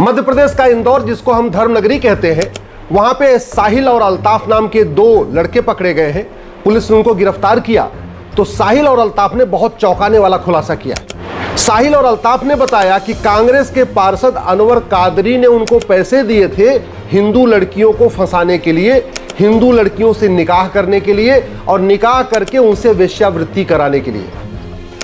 मध्य प्रदेश का इंदौर, जिसको हम धर्मनगरी कहते हैं, वहां पे साहिल और अल्ताफ नाम के दो लड़के पकड़े गए हैं। पुलिस ने उनको गिरफ्तार किया तो साहिल और अल्ताफ ने बहुत चौंकाने वाला खुलासा किया। साहिल और अल्ताफ ने बताया कि कांग्रेस के पार्षद अनवर कादरी ने उनको पैसे दिए थे हिंदू लड़कियों को फंसाने के लिए, हिंदू लड़कियों से निकाह करने के लिए और निकाह करके उनसे वेश्यावृत्ति कराने के लिए।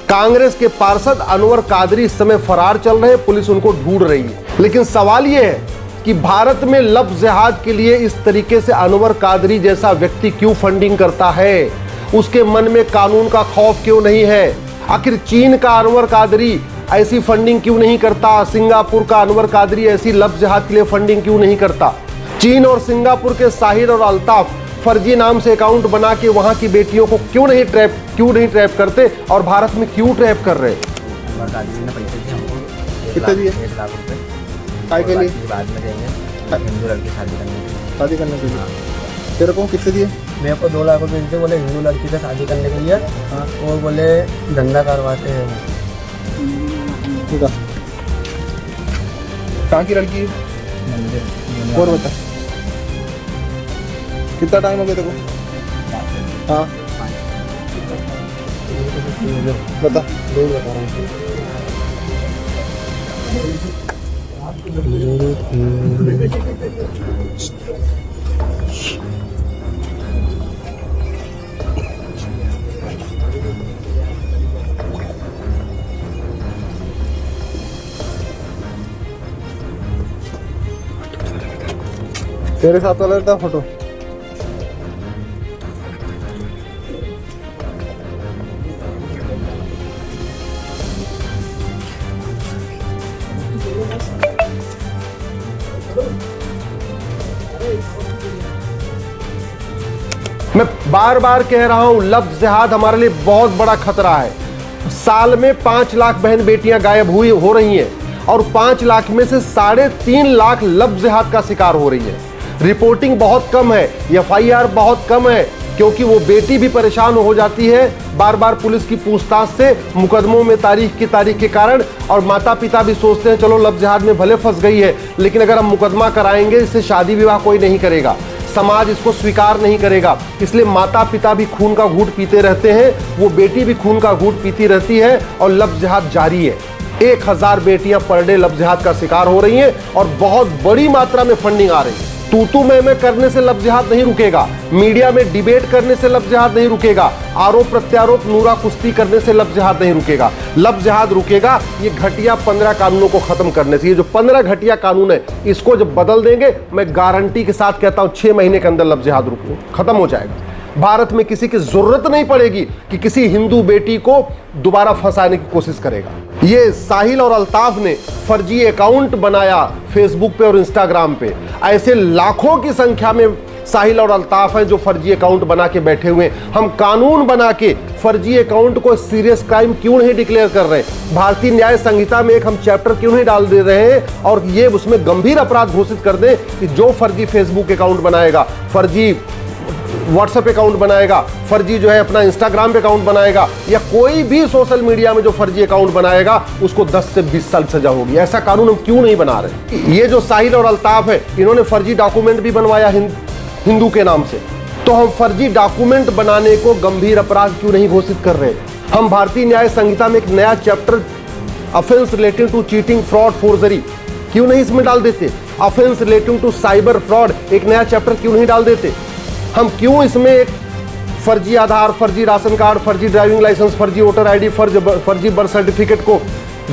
कांग्रेस के पार्षद अनवर कादरी इस समय फरार चल रहे हैं, पुलिस उनको ढूंढ रही है। लेकिन सवाल यह है कि भारत में लव जिहाद के लिए इस तरीके से अनवर कादरी जैसा व्यक्ति क्यों फंडिंग करता है? उसके मन में कानून का खौफ क्यों नहीं है? आखिर चीन का अनवर कादरी ऐसी फंडिंग क्यों नहीं करता? सिंगापुर का अनवर कादरी ऐसी लव जिहाद के लिए फंडिंग क्यों नहीं करता? चीन और सिंगापुर के साहिल और अल्ताफ फर्जी नाम से अकाउंट बना के वहां की बेटियों को क्यों नहीं ट्रैप करते और भारत में क्यों ट्रैप कर रहे? कितने दिए? 1 लाख रुपए। काय के लिए? बाद में देंगे हिंदू लड़की शादी करने के लिए। शादी करने के लिए। तेरे को कितने दिए? मेरे को 2 लाख रुपए देते, बोले हिंदू लड़की से शादी करने के लिए। हाँ, और बोले धंधा करवाते हैं। ठीक है। कहाँ की लड़की? और बता, कितना टाइम हो गया तेरे को? हाँ बता। तेरे साथ वाला था फोटो? मैं बार बार कह रहा हूं, लव जिहाद हमारे लिए बहुत बड़ा खतरा है। साल में 5 लाख बहन बेटियां गायब हो रही हैं और 5 लाख में से 3.5 लाख लव जिहाद का शिकार हो रही है। रिपोर्टिंग बहुत कम है, FIR बहुत कम है, क्योंकि वो बेटी भी परेशान हो जाती है बार बार पुलिस की पूछताछ से, मुकदमों में तारीख के कारण। और माता पिता भी सोचते हैं चलो लव जिहाद में भले फंस गई है, लेकिन अगर हम मुकदमा कराएंगे इससे शादी विवाह कोई नहीं करेगा, समाज इसको स्वीकार नहीं करेगा। इसलिए माता पिता भी खून का घूंट पीते रहते हैं, वो बेटी भी खून का घूंट पीती रहती है और लव जिहाद जारी है। 1000 बेटियां पर डे लव जिहाद का शिकार हो रही हैं और बहुत बड़ी मात्रा में फंडिंग आ रही है। तू मैं करने से लव जिहाद नहीं रुकेगा, मीडिया में डिबेट करने से लव जिहाद नहीं रुकेगा, आरोप प्रत्यारोप नूरा कुश्ती करने से लव जिहाद नहीं रुकेगा। लव जिहाद रुकेगा ये घटिया 15 कानूनों को खत्म करने से। ये जो 15 घटिया कानून है, इसको जब बदल देंगे, मैं गारंटी के साथ कहता हूं 6 महीने के अंदर लव जिहाद खत्म हो जाएगा। भारत में किसी की जरूरत नहीं पड़ेगी कि किसी हिंदू बेटी को दोबारा फंसाने की कोशिश करेगा। ये साहिल और अल्ताफ ने फर्जी अकाउंट बनाया फेसबुक पे और इंस्टाग्राम पे। ऐसे लाखों की संख्या में साहिल और अल्ताफ हैं जो फर्जी अकाउंट बना के बैठे हुए हैं। हम कानून बना के फर्जी अकाउंट को सीरियस क्राइम क्यों नहीं डिक्लेयर कर रहे? भारतीय न्याय संहिता में एक हम चैप्टर क्यों नहीं डाल दे रहे हैं और ये उसमें गंभीर अपराध घोषित कर दें कि जो फर्जी फेसबुक अकाउंट बनाएगा, फर्जी व्हाट्सएप अकाउंट बनाएगा, फर्जी जो है अपना इंस्टाग्राम पे अकाउंट बनाएगा, या कोई भी सोशल मीडिया में जो फर्जी अकाउंट बनाएगा, उसको 10 से 20 साल सजा होगी। ऐसा कानून हम क्यों नहीं बना रहे? ये जो साहिल और अल्ताफ है, इन्होंने फर्जी डॉक्यूमेंट भी बनवाया हिंदू के नाम से, तो हम फर्जी डॉक्यूमेंट बनाने को गंभीर अपराध क्यों नहीं घोषित कर रहे? हम भारतीय न्याय संहिता में एक नया chapter offence relating to cheating, fraud, forgery क्यों नहीं इसमें डाल देते? Offence relating to cyber fraud एक नया चैप्टर क्यों नहीं डाल देते? हम क्यों इसमें एक फर्जी आधार, फर्जी राशन कार्ड, फर्जी ड्राइविंग लाइसेंस, फर्जी वोटर आईडी, फर्जी बर्थ सर्टिफिकेट को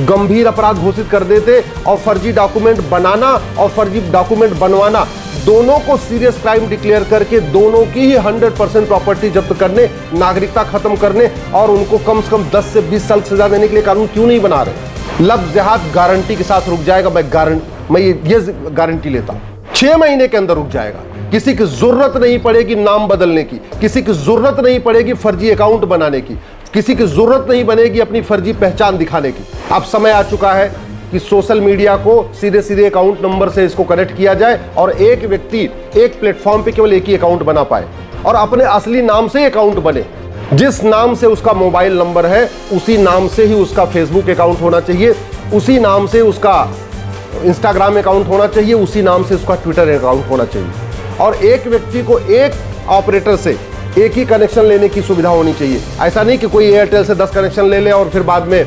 गंभीर अपराध घोषित कर देते और फर्जी डॉक्यूमेंट बनाना और फर्जी डॉक्यूमेंट बनवाना दोनों को सीरियस क्राइम डिक्लेयर करके दोनों की ही 100% प्रॉपर्टी जब्त करने, नागरिकता खत्म करने और उनको कम से कम 10 से 20 साल सजा देने के लिए कानून क्यों नहीं बना रहे? लव जिहाद गारंटी के साथ रुक जाएगा। मैं ये गारंटी लेता हूं, 6 महीने के अंदर रुक जाएगा। किसी की जरूरत नहीं पड़ेगी नाम बदलने की, किसी की जरूरत नहीं पड़ेगी फर्जी अकाउंट बनाने की, किसी की जरूरत नहीं बनेगी अपनी फर्जी पहचान दिखाने की। अब समय आ चुका है कि सोशल मीडिया को सीधे अकाउंट नंबर से इसको कनेक्ट किया जाए और एक व्यक्ति एक प्लेटफॉर्म पे केवल एक ही अकाउंट बना पाए और अपने असली नाम से अकाउंट बने। जिस नाम से उसका मोबाइल नंबर है उसी नाम से ही उसका फेसबुक अकाउंट होना चाहिए, उसी नाम से उसका इंस्टाग्राम अकाउंट होना चाहिए, उसी नाम से उसका ट्विटर अकाउंट होना चाहिए। और एक व्यक्ति को एक ऑपरेटर से एक ही कनेक्शन लेने की सुविधा होनी चाहिए। ऐसा नहीं कि कोई एयरटेल से 10 कनेक्शन ले ले और फिर बाद में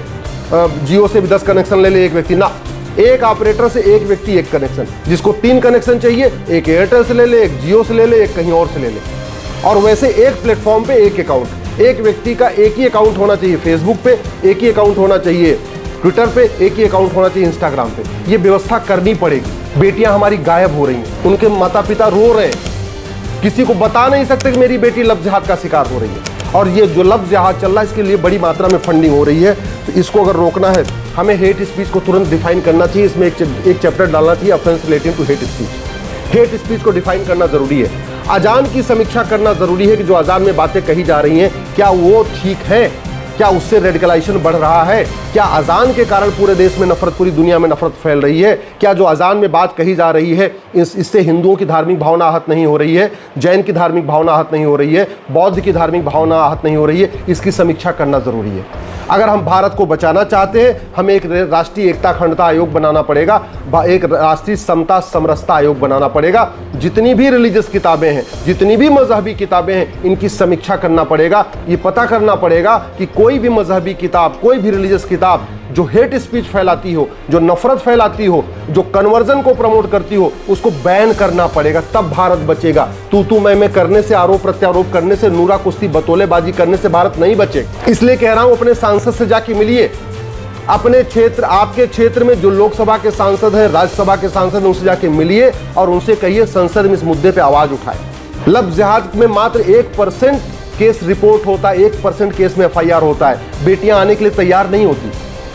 जियो से भी 10 कनेक्शन ले ले एक व्यक्ति, ना, एक ऑपरेटर से एक व्यक्ति एक कनेक्शन। जिसको 3 कनेक्शन चाहिए, एक एयरटेल से ले ले, एक जियो से ले ले, एक कहीं और से ले ले। और वैसे एक प्लेटफॉर्म पे एक अकाउंट, एक व्यक्ति का एक ही अकाउंट होना चाहिए। फेसबुक पे एक ही अकाउंट होना चाहिए, ट्विटर पे एक ही अकाउंट होना चाहिए, इंस्टाग्राम पे। ये व्यवस्था करनी पड़ेगी। बेटियां हमारी गायब हो रही हैं, उनके माता पिता रो रहे हैं, किसी को बता नहीं सकते कि मेरी बेटी लव जिहाद का शिकार हो रही है। और ये जो लव जिहाद चल रहा है, इसके लिए बड़ी मात्रा में फंडिंग हो रही है। तो इसको अगर रोकना है, हमें हेट स्पीच को तुरंत डिफाइन करना चाहिए। इसमें एक चैप्टर डालना चाहिए, offence relating to hate speech. Hate speech को डिफाइन करना जरूरी है। अजान की समीक्षा करना जरूरी है कि जो अजान में बातें कही जा रही हैं, क्या वो ठीक है? क्या उससे रेडिकलाइजेशन बढ़ रहा है? क्या अजान के कारण पूरे देश में नफरत, पूरी दुनिया में नफरत फैल रही है? क्या जो अजान में बात कही जा रही है, इससे हिंदुओं की धार्मिक भावना आहत नहीं हो रही है, जैन की धार्मिक भावना आहत नहीं हो रही है, बौद्ध की धार्मिक भावना आहत नहीं हो रही है? इसकी समीक्षा करना जरूरी है। अगर हम भारत को बचाना चाहते हैं, हमें एक राष्ट्रीय एकता अखंडता आयोग बनाना पड़ेगा, एक राष्ट्रीय समता समरसता आयोग बनाना पड़ेगा। जितनी भी रिलीजियस किताबें हैं, जितनी भी मजहबी किताबें हैं, इनकी समीक्षा करना पड़ेगा। ये पता करना पड़ेगा कि कोई भी मजहबी किताब, कोई भी रिलीजियस किताब जो हेट स्पीच फैलाती हो, जो नफरत फैलाती हो, जो कन्वर्जन को प्रमोट करती हो, उसको बैन करना पड़ेगा। तब भारत बचेगा। तू मैं करने से, आरोप प्रत्यारोप करने से, नूरा कुश्ती बतौलेबाजी करने से भारत नहीं बचेगा। इसलिए कह रहा हूं, अपने सांसद से जाके मिलिए। अपने क्षेत्र, आपके क्षेत्र में जो लोकसभा के सांसद हैं, राज्यसभा के सांसद हैं, उनसे जाके मिलिए और उनसे कहिए संसद में इस मुद्दे पे आवाज उठाए। लव जिहाद में मात्र 1% केस रिपोर्ट होता है, 1% केस में FIR होता है। बेटियां आने के लिए तैयार नहीं होती।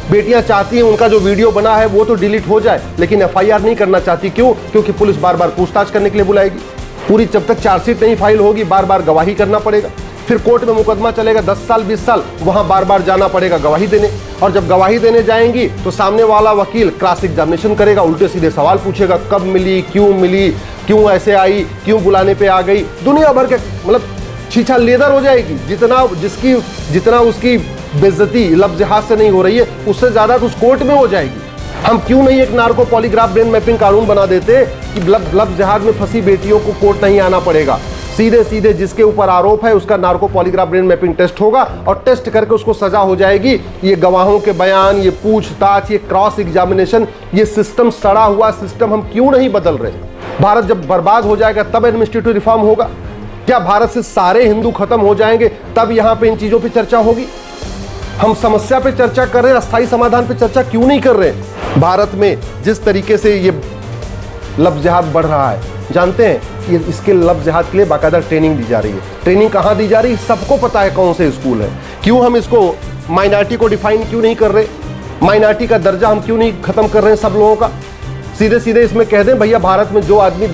बेटियां चाहती हैं उनका जो वीडियो बना है वो तो डिलीट हो जाए, लेकिन FIR नहीं करना चाहती। क्यों? क्योंकि पुलिस बार बार पूछताछ करने के लिए बुलाएगी। पूरी जब तक चार्जशीट नहीं फाइल होगी, बार बार गवाही करना पड़ेगा। फिर कोर्ट में मुकदमा चलेगा 10 साल 20 साल, वहां बार बार जाना पड़ेगा गवाही देने। और जब गवाही देने जाएंगी तो सामने वाला वकील क्रॉस एग्जामिनेशन करेगा, उल्टे सीधे सवाल पूछेगा, कब मिली, क्यों ऐसे आई, क्यों बुलाने पे आ गई। दुनिया भर के मतलब छीछा लेदर हो जाएगी। जितना उसकी बेइज्जती लव जिहाद से नहीं हो रही है, उससे ज्यादा तो उस कोर्ट में हो जाएगी। हम क्यों नहीं एक नार्को पॉलीग्राफ ब्रेन मैपिंग कानून बना देते कि लव जिहाद में फंसी बेटियों को कोर्ट नहीं आना पड़ेगा। सीधे जिसके ऊपर आरोप है उसका narco polygraph brain mapping test होगा और टेस्ट करके उसको सजा हो जाएगी। ये गवाहों के बयान, ये पूछताछ, ये क्रॉस एग्जामिनेशन, ये सिस्टम, सड़ा हुआ सिस्टम हम क्यों नहीं बदल रहे? भारत जब बर्बाद हो जाएगा तब एडमिनिस्ट्रेटिव रिफॉर्म होगा। क्या भारत से सारे हिंदू खत्म हो जाएंगे तब यहां पे इन चीजों पे चर्चा होगी? हम समस्या पे चर्चा कर रहे हैं, अस्थायी समाधान पे चर्चा क्यों नहीं कर रहे? भारत में जिस तरीके से ये लव जिहाद बढ़ रहा है, जानते हैं कि इसके लव जिहाद के लिए बाकायदा ट्रेनिंग दी जा रही है। ट्रेनिंग कहां दी जा रही है? सबको पता है कौन से स्कूल है। क्यों हम इसको माइनॉरिटी को डिफाइन क्यों नहीं कर रहे? माइनॉरिटी का दर्जा हम क्यों नहीं खत्म कर रहे हैं सब लोगों का? सीधे इसमें कह दें भैया, भारत में जो आदमी,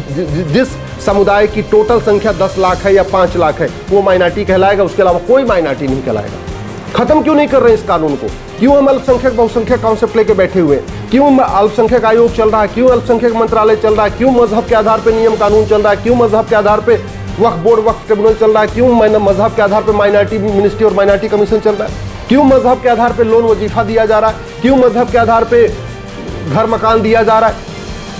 जिस समुदाय की टोटल संख्या 10 लाख है या 5 लाख है, वो माइनॉरिटी कहलाएगा, उसके अलावा कोई माइनॉरिटी नहीं कहलाएगा। खत्म क्यों नहीं कर रहे हैं इस कानून को? क्यों हम अल्पसंख्यक बहुसंख्यक कॉन्सेप्ट लेके बैठे हुए हैं? क्यों अल्पसंख्यक आयोग चल रहा है? क्यों अल्पसंख्यक मंत्रालय चल रहा है? क्यों मजहब के आधार पर नियम कानून चल रहा है? क्यों मजहब के आधार पर वक्फ बोर्ड, वक्फ ट्रिब्यूनल चल रहा है? क्यों मजहब के आधार पर माइनॉरिटी मिनिस्ट्री और माइनॉरिटी कमीशन चल रहा है? क्यों मजहब के आधार पर लोन वजीफा दिया जा रहा है? क्यों मजहब के आधार पर घर मकान दिया जा रहा है?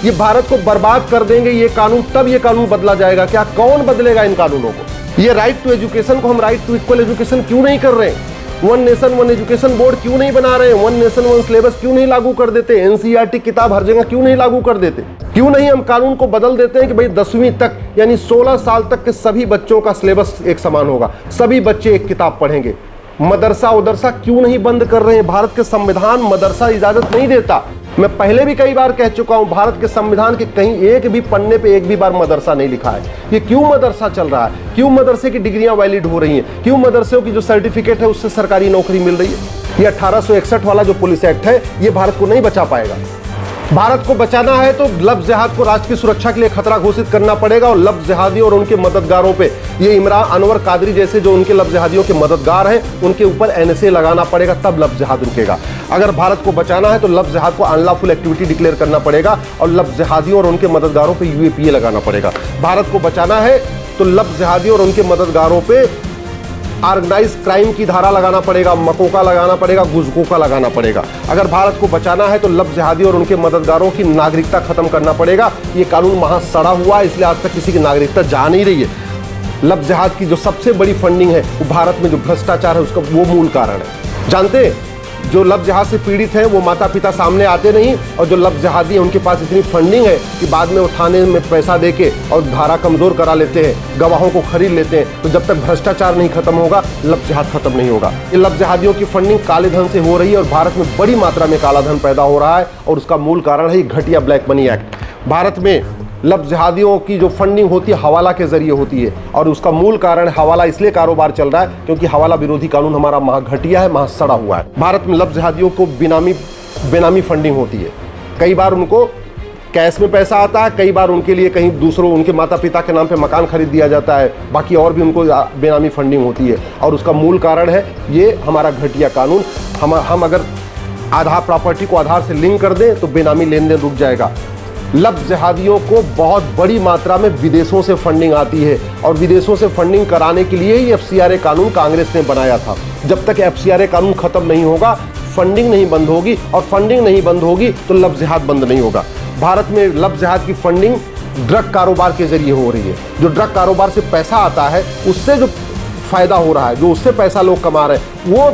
ये भारत को बर्बाद कर देंगे ये कानून, तब ये कानून बदला जाएगा। क्या कौन बदलेगा इन कानूनों को? ये राइट टू एजुकेशन को हम राइट टू इक्वल एजुकेशन क्यों नहीं कर रहे हैं? One nation one education board क्यों नहीं बना रहे हैं? वन नेशन वन सिलेबस क्यों नहीं लागू कर देते? एनसीईआरटी किताब हर जगह क्यों नहीं लागू कर देते? क्यों नहीं हम कानून को बदल देते हैं कि भाई 10वीं तक यानी 16 साल तक के सभी बच्चों का सिलेबस एक समान होगा, सभी बच्चे एक किताब पढ़ेंगे? मदरसा उदरसा क्यों नहीं बंद कर रहे हैं? भारत के संविधान मदरसा इजाजत नहीं देता। मैं पहले भी कई बार कह चुका हूं, भारत के संविधान के कहीं एक भी पन्ने पे एक भी बार मदरसा नहीं लिखा है। ये क्यों मदरसा चल रहा है? क्यों मदरसे की डिग्रियां वैलिड हो रही हैं? क्यों मदरसों की जो सर्टिफिकेट है उससे सरकारी नौकरी मिल रही है? ये 1861 वाला जो पुलिस एक्ट है, ये भारत को नहीं बचा पाएगा। भारत को बचाना है तो लव जिहाद को राष्ट्र की सुरक्षा के लिए खतरा घोषित करना पड़ेगा और लव जिहादियों और उनके मददगारों पे, ये इमरान अनवर कादरी जैसे जो उनके लव जिहादियों के मददगार हैं, उनके ऊपर NSA लगाना पड़ेगा, तब लव जिहाद रुकेगा। अगर भारत को बचाना है तो लव जिहाद को अनलॉफुल एक्टिविटी डिक्लेयर करना पड़ेगा और लव जिहादियों और उनके मददगारों पर UAPA लगाना पड़ेगा। भारत को बचाना है तो लव जिहादियों और उनके मददगारों पर ऑर्गेनाइज क्राइम की धारा लगाना पड़ेगा, मकोका लगाना पड़ेगा, गुजकोका लगाना पड़ेगा। अगर भारत को बचाना है तो लब जिहादी और उनके मददगारों की नागरिकता खत्म करना पड़ेगा। ये कानून वहां सड़ा हुआ है, इसलिए आज तक किसी की नागरिकता जा नहीं रही है। लब जिहाद की जो सबसे बड़ी फंडिंग है वो भारत में जो भ्रष्टाचार है उसका वो मूल कारण है। जानते हैं जो लब जिहाद से पीड़ित हैं वो माता पिता सामने आते नहीं, और जो लब जिहादी हैं उनके पास इतनी फंडिंग है कि बाद में वो थाने में पैसा देके और धारा कमजोर करा लेते हैं, गवाहों को खरीद लेते हैं। तो जब तक भ्रष्टाचार नहीं खत्म होगा लब जिहाद खत्म नहीं होगा। ये लब जिहादियों की फंडिंग काले धन से हो रही है और भारत में बड़ी मात्रा में काला धन पैदा हो रहा है, और उसका मूल कारण है ये घटिया ब्लैक मनी एक्ट। भारत में लब जिहादियों की जो फंडिंग होती है हवाला के जरिए होती है, और उसका मूल कारण हवाला इसलिए कारोबार चल रहा है क्योंकि हवाला विरोधी कानून हमारा महा घटिया है, महा सड़ा हुआ है। भारत में लब जिहादियों को बेनामी फंडिंग होती है। कई बार उनको कैश में पैसा आता है, कई बार उनके लिए कहीं दूसरों उनके माता पिता के नाम पे मकान खरीद दिया जाता है, बाकी और भी उनको बेनामी फंडिंग होती है, और उसका मूल कारण है ये हमारा घटिया कानून। हम अगर आधार प्रॉपर्टी को आधार से लिंक कर दें तो बेनामी लेन देन रुक जाएगा। लब जिहादियों को बहुत बड़ी मात्रा में विदेशों से फंडिंग आती है, और विदेशों से फंडिंग कराने के लिए ही FCRA कानून कांग्रेस ने बनाया था। जब तक FCRA कानून खत्म नहीं होगा फंडिंग नहीं बंद होगी, और फंडिंग नहीं बंद होगी तो लब जिहाद बंद नहीं होगा। भारत में लब जिहाद की फंडिंग ड्रग कारोबार के जरिए हो रही है। जो ड्रग कारोबार से पैसा आता है उससे जो फायदा हो रहा है, जो उससे पैसा लोग कमा रहे हैं वो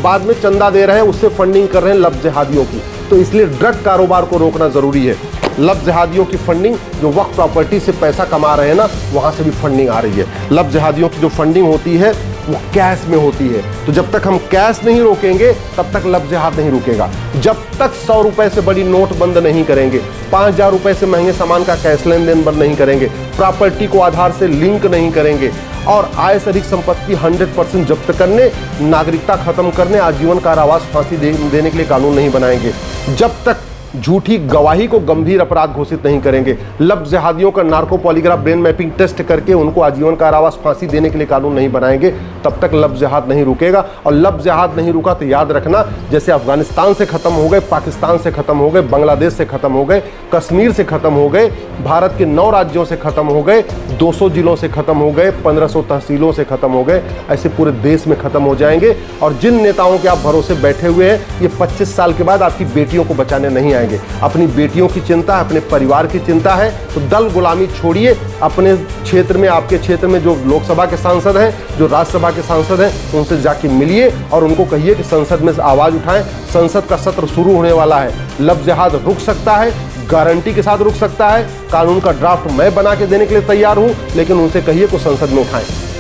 बाद में चंदा दे रहे हैं, उससे फंडिंग कर रहे हैं लब जिहादियों की। तो इसलिए ड्रग कारोबार को रोकना जरूरी है। लब जिहादियों की फंडिंग जो वक्फ प्रॉपर्टी से पैसा कमा रहे हैं ना, वहां से भी फंडिंग आ रही है। लब जिहादियों की जो फंडिंग होती है वो कैश में होती है। तो जब तक हम कैश नहीं रोकेंगे तब तक लब जिहाद नहीं रुकेगा। जब तक 100 रुपए से बड़ी नोट बंद नहीं करेंगे, 5000 रुपए से महंगे सामान का कैश लेन देन बंद नहीं करेंगे, प्रॉपर्टी को आधार से लिंक नहीं करेंगे, और आय से अधिक संपत्ति 100% जब्त करने, नागरिकता खत्म करने, आजीवन कारावास फांसी देने के लिए कानून नहीं बनाएंगे, जब तक झूठी गवाही को गंभीर अपराध घोषित नहीं करेंगे, लब जिहादियों का narco polygraph brain mapping test करके उनको आजीवन कारावास फांसी देने के लिए कानून नहीं बनाएंगे, तब तक लब जिहाद नहीं रुकेगा। और लब जिहाद नहीं रुका तो याद रखना, जैसे अफगानिस्तान से खत्म हो गए, पाकिस्तान से खत्म हो गए, बांग्लादेश से खत्म हो गए, कश्मीर से खत्म हो गए, भारत के 9 राज्यों से खत्म हो गए, 200 जिलों से खत्म हो गए, 1500 तहसीलों से खत्म हो गए, ऐसे पूरे देश में खत्म हो जाएंगे। और जिन नेताओं के आप भरोसे बैठे हुए हैं ये 25 साल के बाद आपकी बेटियों को बचाने नहीं आएंगे। अपनी बेटियों की चिंता है, अपने परिवार की चिंता है, तो दल गुलामी छोड़िए। अपने क्षेत्र में, आपके क्षेत्र में जो लोकसभा के सांसद हैं, जो राज्यसभा के सांसद हैं, उनसे जाके मिलिए और उनको कहिए कि संसद में आवाज उठाएं। संसद का सत्र शुरू होने वाला है। लब जिहाद रुक सकता है, गारंटी के साथ रुक सकता है। कानून का ड्राफ्ट मैं बना के देने के लिए तैयार हूं, लेकिन उनसे कहिए कि संसद में उठाएं।